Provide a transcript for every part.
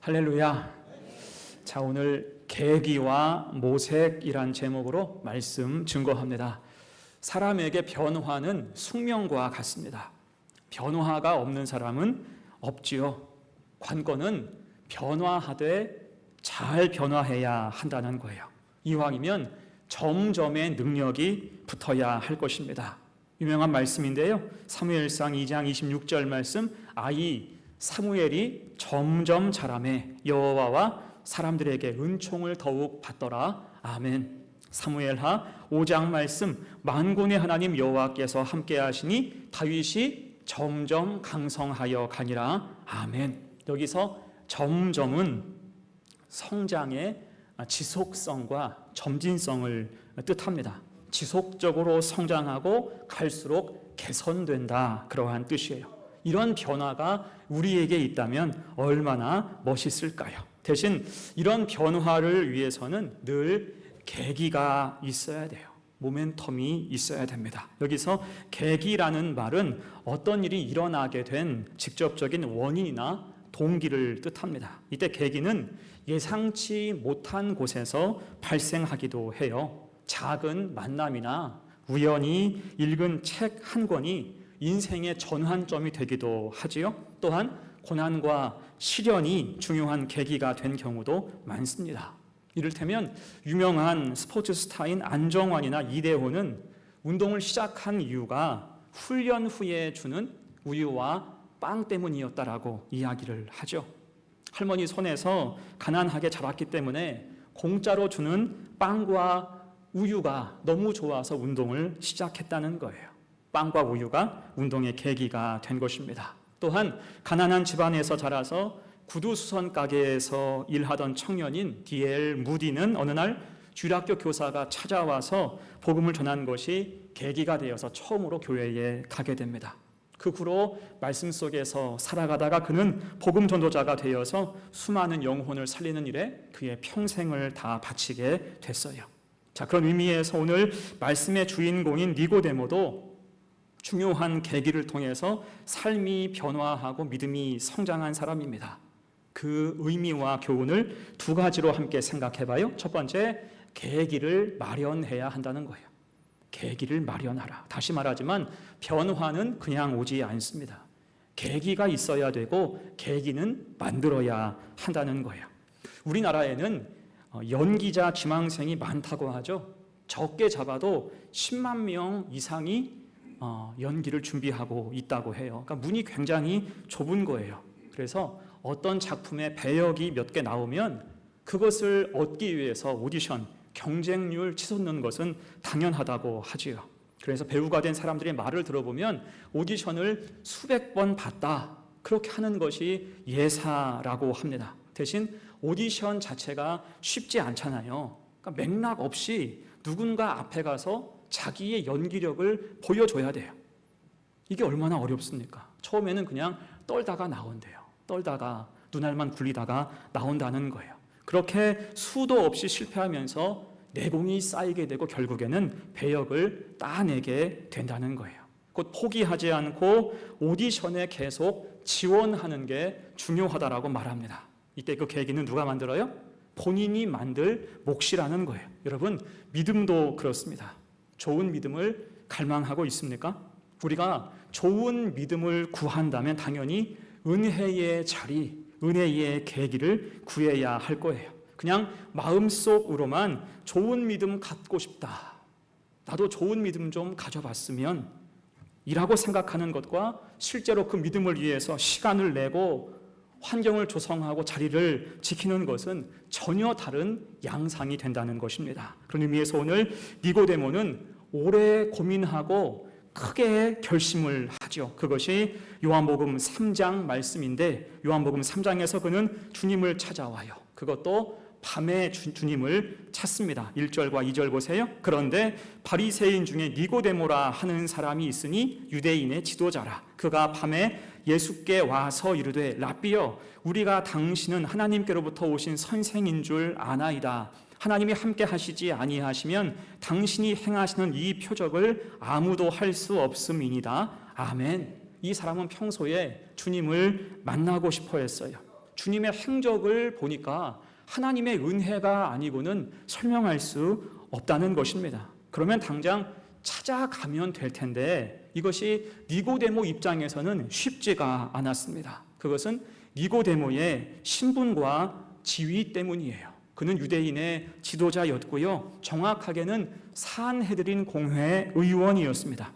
할렐루야. 자, 오늘 계기와 모색이란 제목으로 말씀 증거합니다. 사람에게 변화는 숙명과 같습니다. 변화가 없는 사람은 없지요. 관건은 변화하되 잘 변화해야 한다는 거예요. 이왕이면 점점의 능력이 붙어야 할 것입니다. 유명한 말씀인데요, 사무엘상 2장 26절 말씀, 아이 사무엘이 점점 자라매 여호와와 사람들에게 은총을 더욱 받더라. 아멘. 사무엘하 5장 말씀, 만군의 하나님 여호와께서 함께 하시니 다윗이 점점 강성하여 가니라. 아멘. 여기서 점점은 성장의 지속성과 점진성을 뜻합니다. 지속적으로 성장하고 갈수록 개선된다, 그러한 뜻이에요. 이런 변화가 우리에게 있다면 얼마나 멋있을까요? 대신 이런 변화를 위해서는 늘 계기가 있어야 돼요. 모멘텀이 있어야 됩니다. 여기서 계기라는 말은 어떤 일이 일어나게 된 직접적인 원인이나 동기를 뜻합니다. 이때 계기는 예상치 못한 곳에서 발생하기도 해요. 작은 만남이나 우연히 읽은 책 한 권이 인생의 전환점이 되기도 하지요. 또한 고난과 시련이 중요한 계기가 된 경우도 많습니다. 이를테면 유명한 스포츠 스타인 안정환이나 이대호는 운동을 시작한 이유가 훈련 후에 주는 우유와 빵 때문이었다라고 이야기를 하죠. 할머니 손에서 가난하게 자랐기 때문에 공짜로 주는 빵과 우유가 너무 좋아서 운동을 시작했다는 거예요. 빵과 우유가 운동의 계기가 된 것입니다. 또한 가난한 집안에서 자라서 구두수선 가게에서 일하던 청년인 D.L. 무디는 어느 날 주일학교 교사가 찾아와서 복음을 전한 것이 계기가 되어서 처음으로 교회에 가게 됩니다. 그 후로 말씀 속에서 살아가다가 그는 복음 전도자가 되어서 수많은 영혼을 살리는 일에 그의 평생을 다 바치게 됐어요. 자, 그런 의미에서 오늘 말씀의 주인공인 니고데모도 중요한 계기를 통해서 삶이 변화하고 믿음이 성장한 사람입니다. 그 의미와 교훈을 두 가지로 함께 생각해봐요. 첫 번째, 계기를 마련해야 한다는 거예요. 계기를 마련하라. 다시 말하지만 변화는 그냥 오지 않습니다. 계기가 있어야 되고 계기는 만들어야 한다는 거예요. 우리나라에는 연기자 지망생이 많다고 하죠. 적게 잡아도 10만 명 이상이 연기를 준비하고 있다고 해요. 그러니까 문이 굉장히 좁은 거예요. 그래서 어떤 작품의 배역이 몇 개 나오면 그것을 얻기 위해서 오디션, 경쟁률 치솟는 것은 당연하다고 하지요. 그래서 배우가 된 사람들의 말을 들어보면 오디션을 수백 번 봤다, 그렇게 하는 것이 예사라고 합니다. 대신 오디션 자체가 쉽지 않잖아요. 그러니까 맥락 없이 누군가 앞에 가서 자기의 연기력을 보여줘야 돼요. 이게 얼마나 어렵습니까? 처음에는 그냥 떨다가 나온대요. 떨다가 눈알만 굴리다가 나온다는 거예요. 그렇게 수도 없이 실패하면서 내공이 쌓이게 되고 결국에는 배역을 따내게 된다는 거예요. 곧 포기하지 않고 오디션에 계속 지원하는 게 중요하다라고 말합니다. 이때 그 계기는 누가 만들어요? 본인이 만들 몫이라는 거예요. 여러분, 믿음도 그렇습니다. 좋은 믿음을 갈망하고 있습니까? 우리가 좋은 믿음을 구한다면 당연히 은혜의 자리, 은혜의 계기를 구해야 할 거예요. 그냥 마음속으로만 좋은 믿음 갖고 싶다, 나도 좋은 믿음 좀 가져봤으면 이라고 생각하는 것과 실제로 그 믿음을 위해서 시간을 내고 환경을 조성하고 자리를 지키는 것은 전혀 다른 양상이 된다는 것입니다. 그런 의미에서 오늘 니고데모는 오래 고민하고 크게 결심을 하죠. 그것이 요한복음 3장 말씀인데, 요한복음 3장에서 그는 주님을 찾아와요. 그것도 밤에 주님을 찾습니다. 1절과 2절 보세요. 그런데 바리새인 중에 니고데모라 하는 사람이 있으니 유대인의 지도자라. 그가 밤에 예수께 와서 이르되 랍비여, 우리가 당신은 하나님께로부터 오신 선생인 줄 아나이다. 하나님이 함께 하시지 아니하시면 당신이 행하시는 이 표적을 아무도 할 수 없음이니이다. 아멘. 이 사람은 평소에 주님을 만나고 싶어 했어요. 주님의 행적을 보니까 하나님의 은혜가 아니고는 설명할 수 없다는 것입니다. 그러면 당장 찾아가면 될 텐데 이것이 니고데모 입장에서는 쉽지가 않았습니다. 그것은 니고데모의 신분과 지위 때문이에요. 그는 유대인의 지도자였고요. 정확하게는 산헤드린 공회 의원이었습니다.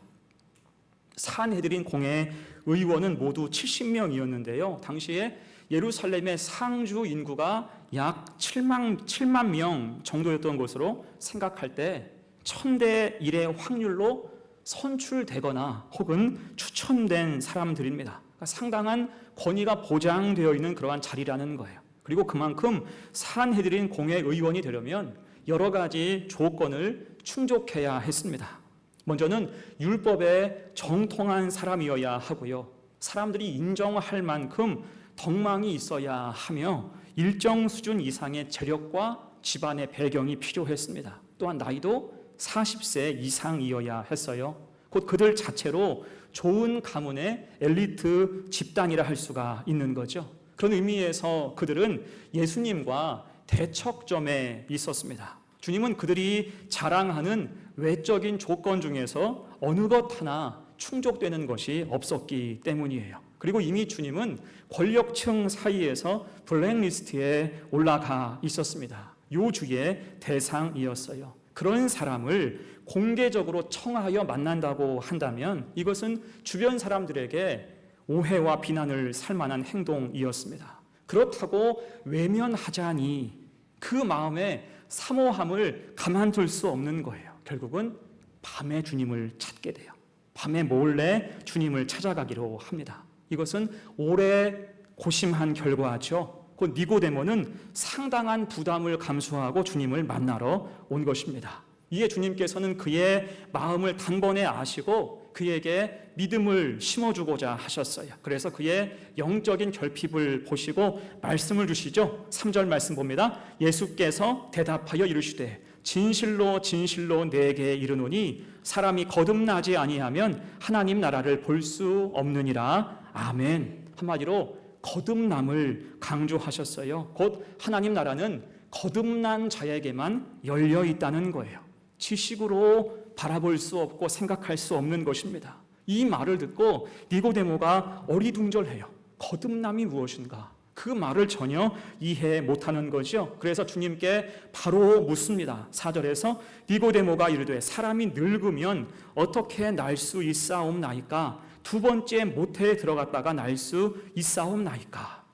산헤드린 공회 의원은 모두 70명이었는데요. 당시에 예루살렘의 상주 인구가 약 7만 명 정도였던 것으로 생각할 때 1000대 1의 확률로 선출되거나 혹은 추천된 사람들입니다. 그러니까 상당한 권위가 보장되어 있는 그러한 자리라는 거예요. 그리고 그만큼 산헤드린 공회 의원이 되려면 여러 가지 조건을 충족해야 했습니다. 먼저는 율법에 정통한 사람이어야 하고요. 사람들이 인정할 만큼 덕망이 있어야 하며 일정 수준 이상의 재력과 집안의 배경이 필요했습니다. 또한 나이도 40세 이상이어야 했어요. 곧 그들 자체로 좋은 가문의 엘리트 집단이라 할 수가 있는 거죠. 그런 의미에서 그들은 예수님과 대척점에 있었습니다. 주님은 그들이 자랑하는 외적인 조건 중에서 어느 것 하나 충족되는 것이 없었기 때문이에요. 그리고 이미 주님은 권력층 사이에서 블랙리스트에 올라가 있었습니다. 요주의 대상이었어요. 그런 사람을 공개적으로 청하여 만난다고 한다면 이것은 주변 사람들에게 오해와 비난을 살 만한 행동이었습니다. 그렇다고 외면하자니 그 마음에 사모함을 가만둘 수 없는 거예요. 결국은 밤에 주님을 찾게 돼요. 밤에 몰래 주님을 찾아가기로 합니다. 이것은 오래 고심한 결과죠. 곧 니고데모는 상당한 부담을 감수하고 주님을 만나러 온 것입니다. 이에 주님께서는 그의 마음을 단번에 아시고 그에게 믿음을 심어주고자 하셨어요. 그래서 그의 영적인 결핍을 보시고 말씀을 주시죠. 3절 말씀 봅니다. 예수께서 대답하여 이르시되 진실로 진실로 내게 이르노니 사람이 거듭나지 아니하면 하나님 나라를 볼 수 없느니라. 아멘. 한마디로 거듭남을 강조하셨어요. 곧 하나님 나라는 거듭난 자에게만 열려 있다는 거예요. 지식으로 바라볼 수 없고 생각할 수 없는 것입니다. 이 말을 듣고 니고데모가 어리둥절해요. 거듭남이 무엇인가? 그 말을 전혀 이해 못하는 거죠. 그래서 주님께 바로 묻습니다. 4절에서 니고데모가 이르되 사람이 늙으면 어떻게 날 수 있사옵나이까? 두 번째 모태에 들어갔다가 날 수 있사옵나이까?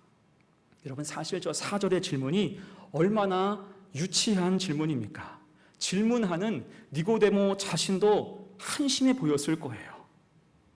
여러분 사실 저 4절의 질문이 얼마나 유치한 질문입니까? 질문하는 니고데모 자신도 한심해 보였을 거예요.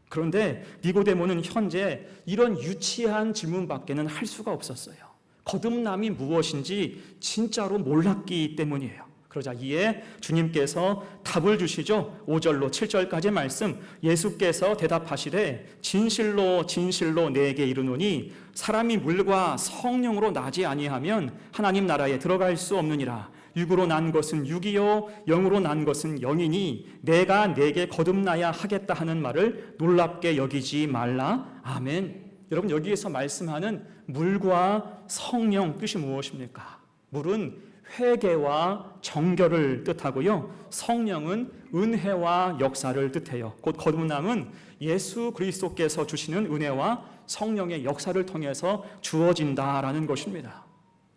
그런데 니고데모는 현재 이런 유치한 질문밖에는 할 수가 없었어요. 거듭남이 무엇인지 진짜로 몰랐기 때문이에요. 그러자 이에 주님께서 답을 주시죠. 5절로 7절까지 말씀. 예수께서 대답하시되 진실로 진실로 내게 이르노니 사람이 물과 성령으로 나지 아니하면 하나님 나라에 들어갈 수 없느니라. 육으로 난 것은 육이요 영으로 난 것은 영이니 내가 내게 거듭나야 하겠다 하는 말을 놀랍게 여기지 말라. 아멘. 여러분 여기에서 말씀하는 물과 성령 뜻이 무엇입니까? 물은 회개와 정결을 뜻하고요. 성령은 은혜와 역사를 뜻해요. 곧 거듭남은 예수 그리스도께서 주시는 은혜와 성령의 역사를 통해서 주어진다라는 것입니다.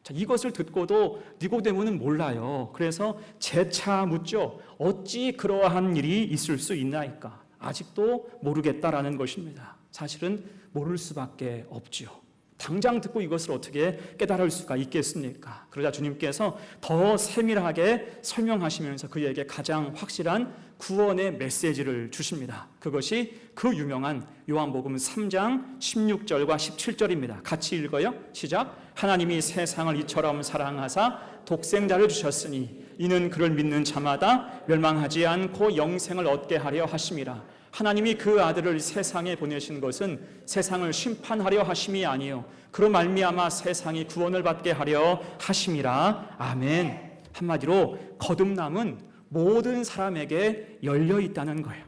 자, 이것을 듣고도 니고데모는 몰라요. 그래서 재차 묻죠. 어찌 그러한 일이 있을 수 있나이까? 아직도 모르겠다라는 것입니다. 사실은 모를 수밖에 없지요. 당장 듣고 이것을 어떻게 깨달을 수가 있겠습니까? 그러자 주님께서 더 세밀하게 설명하시면서 그에게 가장 확실한 구원의 메시지를 주십니다. 그것이 그 유명한 요한복음 3장 16절과 17절입니다. 같이 읽어요. 시작. 하나님이 세상을 이처럼 사랑하사 독생자를 주셨으니 이는 그를 믿는 자마다 멸망하지 않고 영생을 얻게 하려 하심이라. 하나님이 그 아들을 세상에 보내신 것은 세상을 심판하려 하심이 아니요 그로 말미암아 세상이 구원을 받게 하려 하심이라. 아멘. 한마디로 거듭남은 모든 사람에게 열려 있다는 거예요.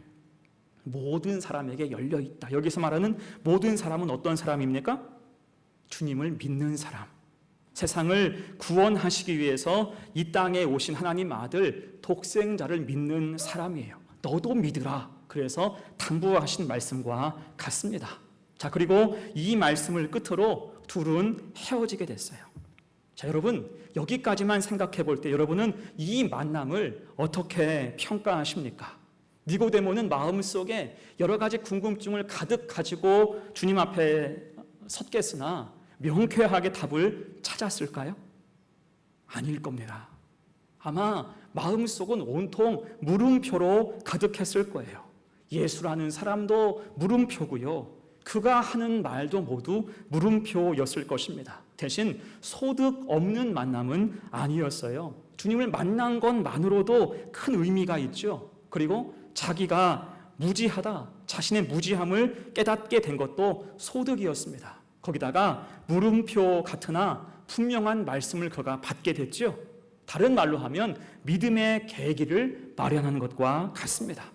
모든 사람에게 열려 있다. 여기서 말하는 모든 사람은 어떤 사람입니까? 주님을 믿는 사람, 세상을 구원하시기 위해서 이 땅에 오신 하나님 아들 독생자를 믿는 사람이에요. 너도 믿으라. 그래서 당부하신 말씀과 같습니다. 자, 그리고 이 말씀을 끝으로 둘은 헤어지게 됐어요. 자, 여러분, 여기까지만 생각해 볼 때 여러분은 이 만남을 어떻게 평가하십니까? 니고데모는 마음속에 여러 가지 궁금증을 가득 가지고 주님 앞에 섰겠으나 명쾌하게 답을 찾았을까요? 아닐 겁니다. 아마 마음속은 온통 물음표로 가득했을 거예요. 예수라는 사람도 물음표고요. 그가 하는 말도 모두 물음표였을 것입니다. 대신 소득 없는 만남은 아니었어요. 주님을 만난 것만으로도 큰 의미가 있죠. 그리고 자기가 무지하다, 자신의 무지함을 깨닫게 된 것도 소득이었습니다. 거기다가 물음표 같으나 분명한 말씀을 그가 받게 됐죠. 다른 말로 하면 믿음의 계기를 마련하는 것과 같습니다.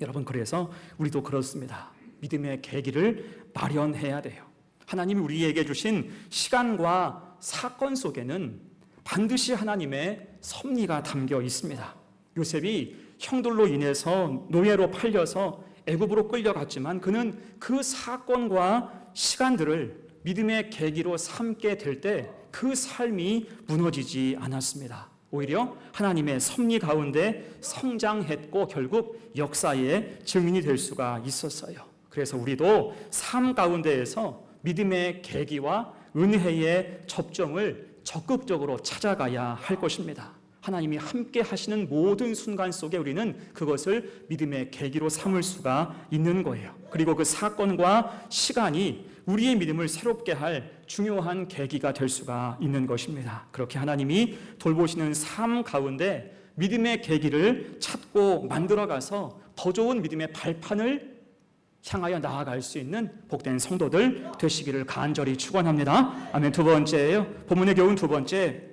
여러분, 그래서 우리도 그렇습니다. 믿음의 계기를 마련해야 돼요. 하나님이 우리에게 주신 시간과 사건 속에는 반드시 하나님의 섭리가 담겨 있습니다. 요셉이 형들로 인해서 노예로 팔려서 애굽으로 끌려갔지만 그는 그 사건과 시간들을 믿음의 계기로 삼게 될 때 그 삶이 무너지지 않았습니다. 오히려 하나님의 섭리 가운데 성장했고 결국 역사의 증인이 될 수가 있었어요. 그래서 우리도 삶 가운데에서 믿음의 계기와 은혜의 접점을 적극적으로 찾아가야 할 것입니다. 하나님이 함께 하시는 모든 순간 속에 우리는 그것을 믿음의 계기로 삼을 수가 있는 거예요. 그리고 그 사건과 시간이 우리의 믿음을 새롭게 할 중요한 계기가 될 수가 있는 것입니다. 그렇게 하나님이 돌보시는 삶 가운데 믿음의 계기를 찾고 만들어가서 더 좋은 믿음의 발판을 향하여 나아갈 수 있는 복된 성도들 되시기를 간절히 축원합니다. 아멘. 두 번째예요. 본문의 교훈 두 번째,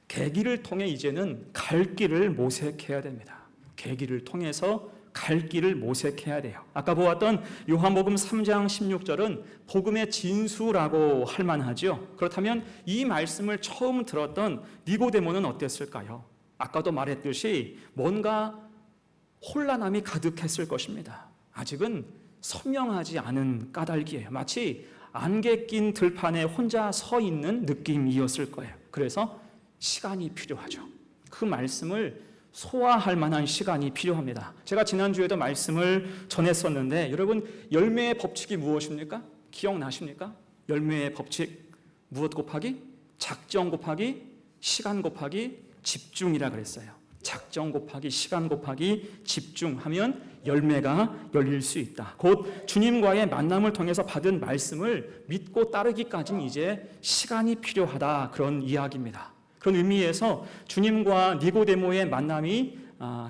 계기를 통해 이제는 갈 길을 모색해야 됩니다. 계기를 통해서 갈 길을 모색해야 돼요. 아까 보았던 요한복음 3장 16절은 복음의 진수라고 할 만하죠. 그렇다면 이 말씀을 처음 들었던 니고데모는 어땠을까요? 아까도 말했듯이 뭔가 혼란함이 가득했을 것입니다. 아직은 선명하지 않은 까닭이에요. 마치 안개 낀 들판에 혼자 서 있는 느낌이었을 거예요. 그래서 시간이 필요하죠. 그 말씀을 소화할 만한 시간이 필요합니다. 제가 지난주에도 말씀을 전했었는데 여러분, 열매의 법칙이 무엇입니까? 기억나십니까? 열매의 법칙 무엇 곱하기? 작정 곱하기 시간 곱하기 집중이라 그랬어요. 작정 곱하기 시간 곱하기 집중하면 열매가 열릴 수 있다. 곧 주님과의 만남을 통해서 받은 말씀을 믿고 따르기까지는 이제 시간이 필요하다, 그런 이야기입니다. 그런 의미에서 주님과 니고데모의 만남이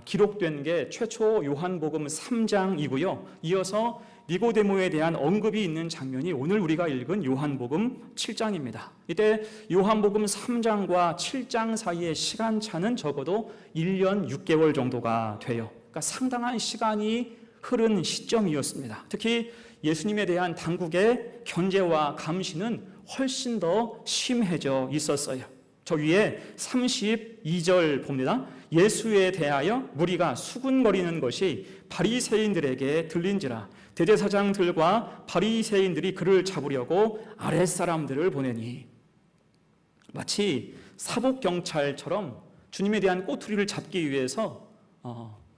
기록된 게 최초 요한복음 3장이고요. 이어서 니고데모에 대한 언급이 있는 장면이 오늘 우리가 읽은 요한복음 7장입니다. 이때 요한복음 3장과 7장 사이의 시간차는 적어도 1년 6개월 정도가 돼요. 그러니까 상당한 시간이 흐른 시점이었습니다. 특히 예수님에 대한 당국의 견제와 감시는 훨씬 더 심해져 있었어요. 저 위에 32절 봅니다. 예수에 대하여 무리가 수군거리는 것이 바리새인들에게 들린지라 대제사장들과 바리새인들이 그를 잡으려고 아랫사람들을 보내니, 마치 사복경찰처럼 주님에 대한 꼬투리를 잡기 위해서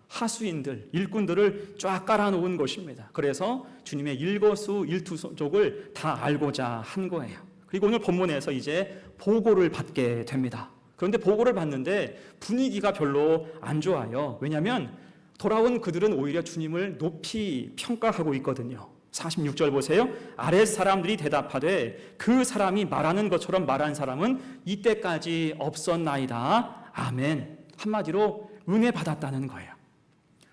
하수인들, 일꾼들을 쫙 깔아놓은 것입니다. 그래서 주님의 일거수일투족을 다 알고자 한 거예요. 그리고 오늘 본문에서 이제 보고를 받게 됩니다. 그런데 보고를 받는데 분위기가 별로 안 좋아요. 왜냐하면 돌아온 그들은 오히려 주님을 높이 평가하고 있거든요. 46절 보세요. 아랫 사람들이 대답하되 그 사람이 말하는 것처럼 말한 사람은 이때까지 없었나이다. 아멘. 한마디로 은혜 받았다는 거예요.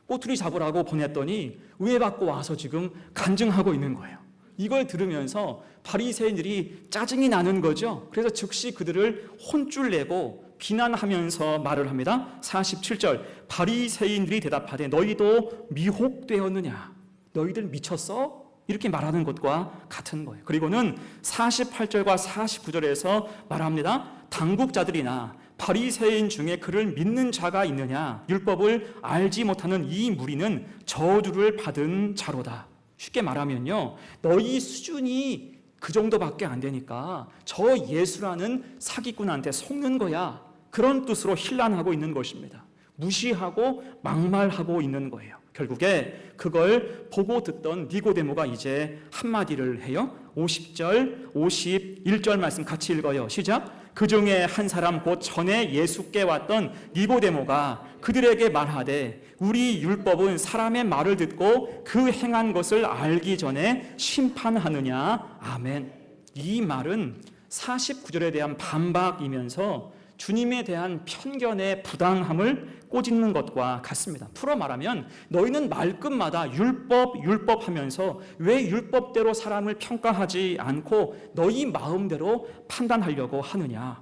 꼬투리 잡으라고 보냈더니 은혜 받고 와서 지금 간증하고 있는 거예요. 이걸 들으면서 바리새인들이 짜증이 나는 거죠. 그래서 즉시 그들을 혼쭐 내고 비난하면서 말을 합니다. 47절, 바리새인들이 대답하되 너희도 미혹되었느냐? 너희들 미쳤어? 이렇게 말하는 것과 같은 거예요. 그리고는 48절과 49절에서 말합니다. 당국자들이나 바리새인 중에 그를 믿는 자가 있느냐? 율법을 알지 못하는 이 무리는 저주를 받은 자로다. 쉽게 말하면요, 너희 수준이 그 정도밖에 안 되니까 저 예수라는 사기꾼한테 속는 거야. 그런 뜻으로 힐난하고 있는 것입니다. 무시하고 막말하고 있는 거예요. 결국에 그걸 보고 듣던 니고데모가 이제 한마디를 해요. 50절, 51절 말씀 같이 읽어요. 시작. 그 중에 한 사람 곧 전에 예수께 왔던 니고데모가 그들에게 말하되 우리 율법은 사람의 말을 듣고 그 행한 것을 알기 전에 심판하느냐. 아멘. 이 말은 49절에 대한 반박이면서 주님에 대한 편견의 부당함을 꼬집는 것과 같습니다. 풀어 말하면 너희는 말끝마다 율법 하면서 왜 율법대로 사람을 평가하지 않고 너희 마음대로 판단하려고 하느냐.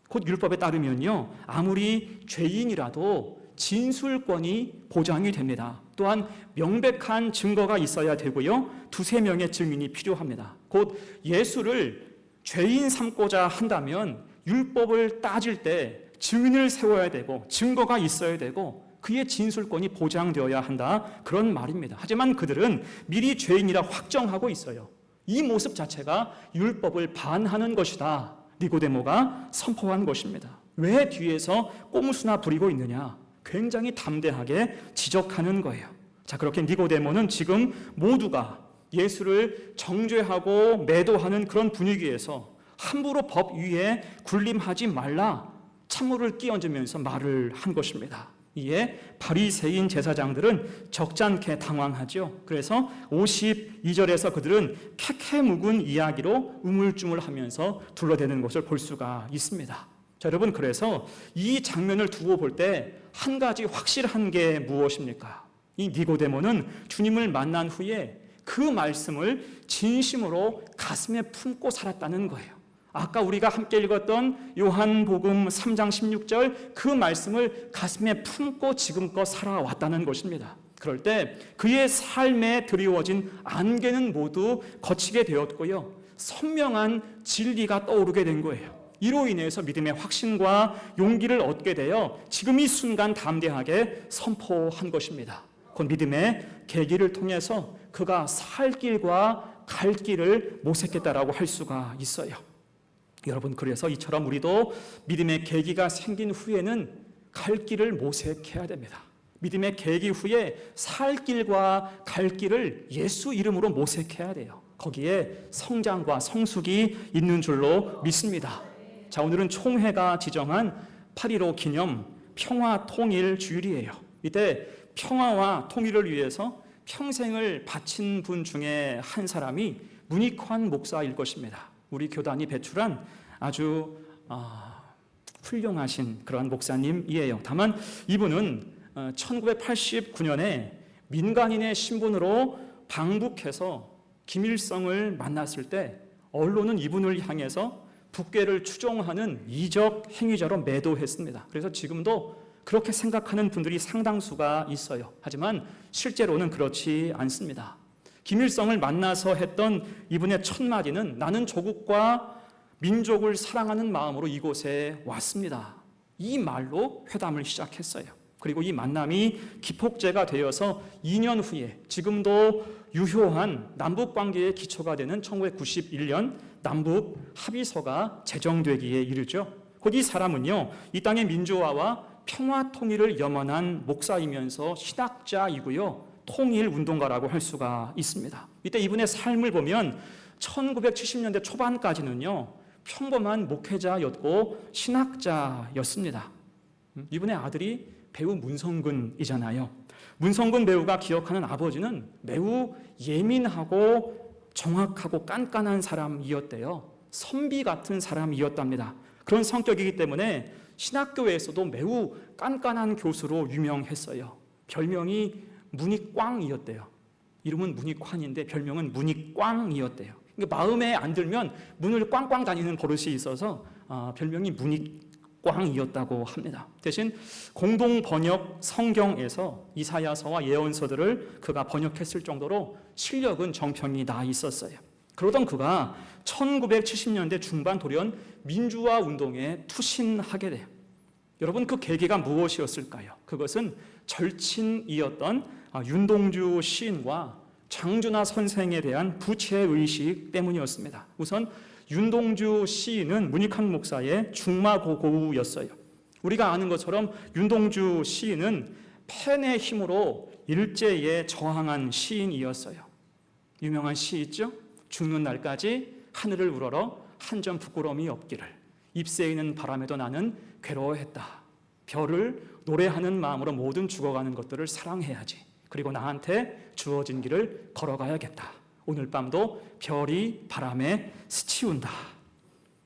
곧 율법에 따르면요, 아무리 죄인이라도 진술권이 보장이 됩니다. 또한 명백한 증거가 있어야 되고요, 2-3명의 증인이 필요합니다. 곧 예수를 죄인 삼고자 한다면 율법을 따질 때 증인을 세워야 되고 증거가 있어야 되고 그의 진술권이 보장되어야 한다, 그런 말입니다. 하지만 그들은 미리 죄인이라 확정하고 있어요. 이 모습 자체가 율법을 반하는 것이다, 니고데모가 선포한 것입니다. 왜 뒤에서 꼼수나 부리고 있느냐? 굉장히 담대하게 지적하는 거예요. 자, 그렇게 니고데모는 지금 모두가 예수를 정죄하고 매도하는 그런 분위기에서 함부로 법 위에 군림하지 말라 찬물을 끼얹으면서 말을 한 것입니다. 이에 바리새인 제사장들은 적잖게 당황하죠. 그래서 52절에서 그들은 캐캐 묵은 이야기로 우물쭈물하면서 둘러대는 것을 볼 수가 있습니다. 자, 여러분, 그래서 이 장면을 두고 볼 때 한 가지 확실한 게 무엇입니까? 이 니고데모는 주님을 만난 후에 그 말씀을 진심으로 가슴에 품고 살았다는 거예요. 아까 우리가 함께 읽었던 요한복음 3장 16절 그 말씀을 가슴에 품고 지금껏 살아왔다는 것입니다. 그럴 때 그의 삶에 드리워진 안개는 모두 거치게 되었고요, 선명한 진리가 떠오르게 된 거예요. 이로 인해서 믿음의 확신과 용기를 얻게 되어 지금 이 순간 담대하게 선포한 것입니다. 곧 믿음의 계기를 통해서 그가 살 길과 갈 길을 모색했다라고 할 수가 있어요. 여러분, 그래서 이처럼 우리도 믿음의 계기가 생긴 후에는 갈 길을 모색해야 됩니다. 믿음의 계기 후에 살 길과 갈 길을 예수 이름으로 모색해야 돼요. 거기에 성장과 성숙이 있는 줄로 믿습니다. 자, 오늘은 총회가 지정한 8.15 기념 평화 통일 주일이에요. 이때 평화와 통일을 위해서 평생을 바친 분 중에 한 사람이 문익환 목사일 것입니다. 우리 교단이 배출한 아주 훌륭하신 그러한 목사님이에요. 다만 이분은 1989년에 민간인의 신분으로 방북해서 김일성을 만났을 때 언론은 이분을 향해서 북괴를 추종하는 이적 행위자로 매도했습니다. 그래서 지금도 그렇게 생각하는 분들이 상당수가 있어요. 하지만 실제로는 그렇지 않습니다. 김일성을 만나서 했던 이분의 첫 마디는 나는 조국과 민족을 사랑하는 마음으로 이곳에 왔습니다. 이 말로 회담을 시작했어요. 그리고 이 만남이 기폭제가 되어서 2년 후에 지금도 유효한 남북관계의 기초가 되는 1991년 남북 합의서가 제정되기에 이르죠. 곧 이 사람은요, 이 땅의 민주화와 평화 통일을 염원한 목사이면서 신학자이고요, 통일운동가라고 할 수가 있습니다. 이때 이분의 삶을 보면 1970년대 초반까지는요, 평범한 목회자였고 신학자였습니다. 이분의 아들이 배우 문성근이잖아요. 문성근 배우가 기억하는 아버지는 매우 예민하고 정확하고 깐깐한 사람이었대요. 선비 같은 사람이었답니다. 그런 성격이기 때문에 신학교에서도 매우 깐깐한 교수로 유명했어요. 별명이 문익광이었대요. 이름은 문익환인데 별명은 문익광이었대요. 그러니까 마음에 안 들면 문을 꽝꽝 다니는 버릇이 있어서 별명이 문익광이었대요. 꽝 이었다고 합니다. 대신 공동 번역 성경에서 이사야서와 예언서들을 그가 번역했을 정도로 실력은 정평이 나 있었어요. 그러던 그가 1970년대 중반 돌연 민주화 운동에 투신하게 돼요. 여러분, 그 계기가 무엇이었을까요? 그것은 절친이었던 윤동주 시인과 장준하 선생에 대한 부채의식 때문이었습니다. 우선 윤동주 시인은 문익환 목사의 중마고고우였어요. 우리가 아는 것처럼 윤동주 시인은 펜의 힘으로 일제에 저항한 시인이었어요. 유명한 시 있죠? 죽는 날까지 하늘을 우러러 한 점 부끄러움이 없기를, 잎새 있는 바람에도 나는 괴로워했다. 별을 노래하는 마음으로 모든 죽어가는 것들을 사랑해야지. 그리고 나한테 주어진 길을 걸어가야겠다. 오늘 밤도 별이 바람에 스치운다.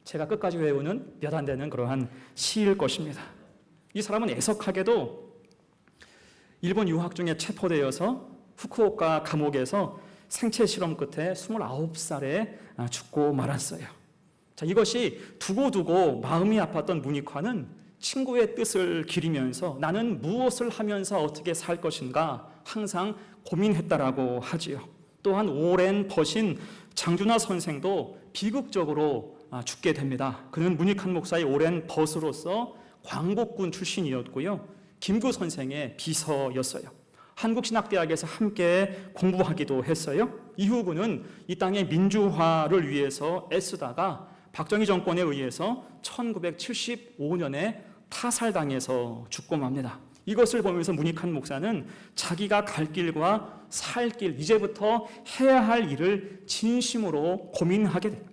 제가 끝까지 외우는 몇 안 되는 그러한 시일 것입니다. 이 사람은 애석하게도 일본 유학 중에 체포되어서 후쿠오카 감옥에서 생체 실험 끝에 29살에 죽고 말았어요. 자, 이것이 두고두고 마음이 아팠던 문익환은 친구의 뜻을 기리면서 나는 무엇을 하면서 어떻게 살 것인가 항상 고민했다라고 하지요. 또한 오랜 벗인 장준하 선생도 비극적으로 죽게 됩니다. 그는 문익환 목사의 오랜 벗으로서 광복군 출신이었고요. 김구 선생의 비서였어요. 한국신학대학에서 함께 공부하기도 했어요. 이후 그는 이 땅의 민주화를 위해서 애쓰다가 박정희 정권에 의해서 1975년에 타살당해서 죽고 맙니다. 이것을 보면서 문익환 목사는 자기가 갈 길과 살 길, 이제부터 해야 할 일을 진심으로 고민하게 됩니다.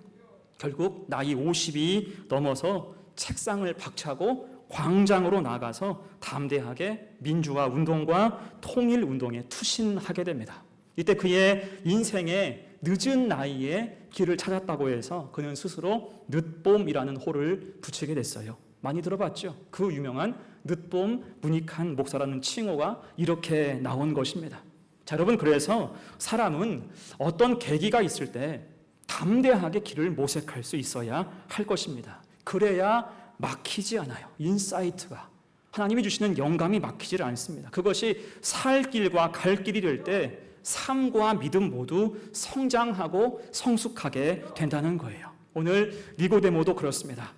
결국 나이 50이 넘어서 책상을 박차고 광장으로 나가서 담대하게 민주화 운동과 통일 운동에 투신하게 됩니다. 이때 그의 인생의 늦은 나이에 길을 찾았다고 해서 그는 스스로 늦봄이라는 호를 붙이게 됐어요. 많이 들어봤죠? 그 유명한 늦봄 문익환 목사라는 칭호가 이렇게 나온 것입니다. 자, 여러분, 그래서 사람은 어떤 계기가 있을 때 담대하게 길을 모색할 수 있어야 할 것입니다. 그래야 막히지 않아요. 인사이트가. 하나님이 주시는 영감이 막히질 않습니다. 그것이 살 길과 갈 길이 될 때 삶과 믿음 모두 성장하고 성숙하게 된다는 거예요. 오늘 니고데모도 그렇습니다.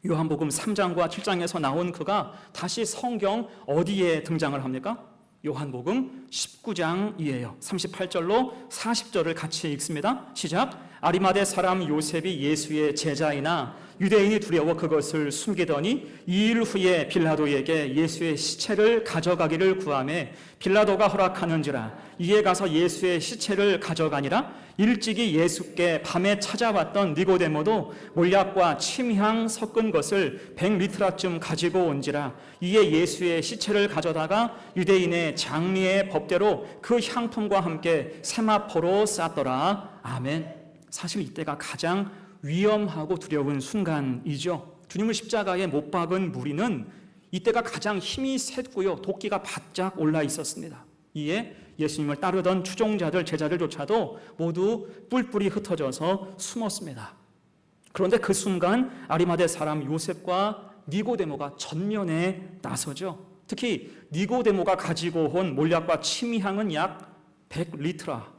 요한복음 3장과 7장에서 나온 그가 다시 성경 어디에 등장을 합니까? 요한복음 19장이에요. 38절로 40절을 같이 읽습니다. 시작. 아리마대 사람 요셉이 예수의 제자이나 유대인이 두려워 그것을 숨기더니 2일 후에 빌라도에게 예수의 시체를 가져가기를 구하매 빌라도가 허락하는지라. 이에 가서 예수의 시체를 가져가니라. 일찍이 예수께 밤에 찾아왔던 니고데모도 몰약과 침향 섞은 것을 100리트라쯤 가지고 온지라. 이에 예수의 시체를 가져다가 유대인의 장리의 법대로 그 향품과 함께 세마포로 쌌더라. 아멘. 사실 이때가 가장 위험하고 두려운 순간이죠. 주님을 십자가에 못 박은 무리는 이때가 가장 힘이 셌고요. 도끼가 바짝 올라 있었습니다. 이에 예수님을 따르던 추종자들, 제자들조차도 모두 뿔뿔이 흩어져서 숨었습니다. 그런데 그 순간 아리마대 사람 요셉과 니고데모가 전면에 나서죠. 특히 니고데모가 가지고 온 몰약과 침향은 약 100리트라,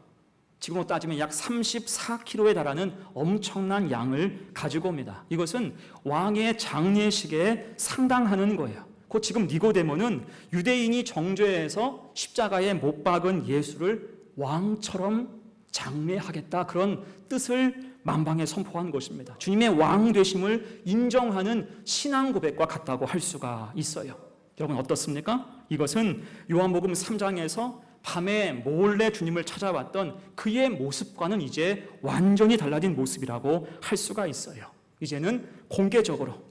지금으로 따지면 약 34kg에 달하는 엄청난 양을 가지고 옵니다. 이것은 왕의 장례식에 상당하는 거예요. 곧 지금 니고데모는 유대인이 정죄해서 십자가에 못 박은 예수를 왕처럼 장례하겠다, 그런 뜻을 만방에 선포한 것입니다. 주님의 왕 되심을 인정하는 신앙 고백과 같다고 할 수가 있어요. 여러분 어떻습니까? 이것은 요한복음 3장에서 밤에 몰래 주님을 찾아왔던 그의 모습과는 이제 완전히 달라진 모습이라고 할 수가 있어요. 이제는 공개적으로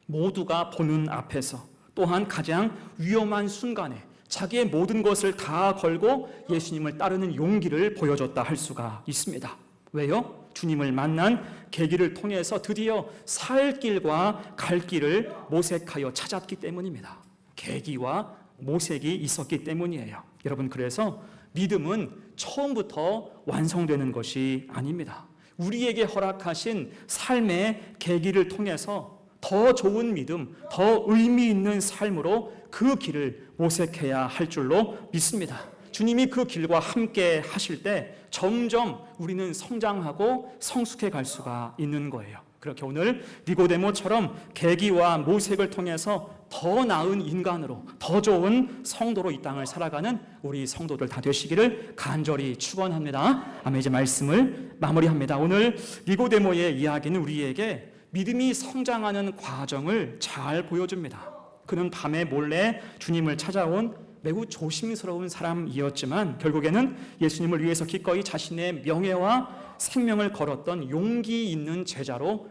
모두가 보는 앞에서, 또한 가장 위험한 순간에 자기의 모든 것을 다 걸고 예수님을 따르는 용기를 보여줬다 할 수가 있습니다. 왜요? 주님을 만난 계기를 통해서 드디어 살 길과 갈 길을 모색하여 찾았기 때문입니다. 계기와 모색이 있었기 때문이에요. 여러분, 그래서 믿음은 처음부터 완성되는 것이 아닙니다. 우리에게 허락하신 삶의 계기를 통해서 더 좋은 믿음, 더 의미 있는 삶으로 그 길을 모색해야 할 줄로 믿습니다. 주님이 그 길과 함께 하실 때 점점 우리는 성장하고 성숙해 갈 수가 있는 거예요. 그렇게 오늘 니고데모처럼 계기와 모색을 통해서 더 나은 인간으로, 더 좋은 성도로 이 땅을 살아가는 우리 성도들 다 되시기를 간절히 축원합니다. 아멘. 이제 말씀을 마무리합니다. 오늘 니고데모의 이야기는 우리에게 믿음이 성장하는 과정을 잘 보여줍니다. 그는 밤에 몰래 주님을 찾아온 매우 조심스러운 사람이었지만 결국에는 예수님을 위해서 기꺼이 자신의 명예와 생명을 걸었던 용기 있는 제자로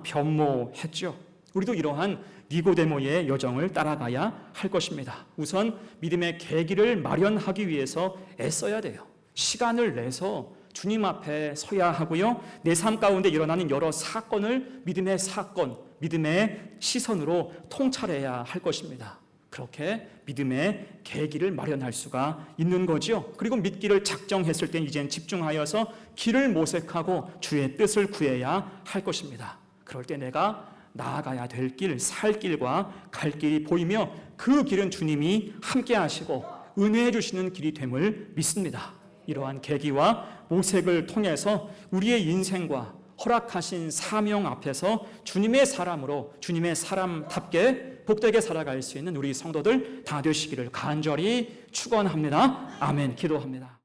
변모했죠. 우리도 이러한 니고데모의 여정을 따라가야 할 것입니다. 우선 믿음의 계기를 마련하기 위해서 애써야 돼요. 시간을 내서 주님 앞에 서야 하고요. 내 삶 가운데 일어나는 여러 사건을 믿음의 사건, 믿음의 시선으로 통찰해야 할 것입니다. 그렇게 믿음의 계기를 마련할 수가 있는 거죠. 그리고 믿기를 작정했을 때 이젠 집중하여서 길을 모색하고 주의 뜻을 구해야 할 것입니다. 그럴 때 내가 나아가야 될 길, 살 길과 갈 길이 보이며 그 길은 주님이 함께 하시고 은혜해 주시는 길이 됨을 믿습니다. 이러한 계기와 모색을 통해서 우리의 인생과 허락하신 사명 앞에서 주님의 사람으로 주님의 사람답게 복되게 살아갈 수 있는 우리 성도들 다 되시기를 간절히 축원합니다. 아멘. 기도합니다.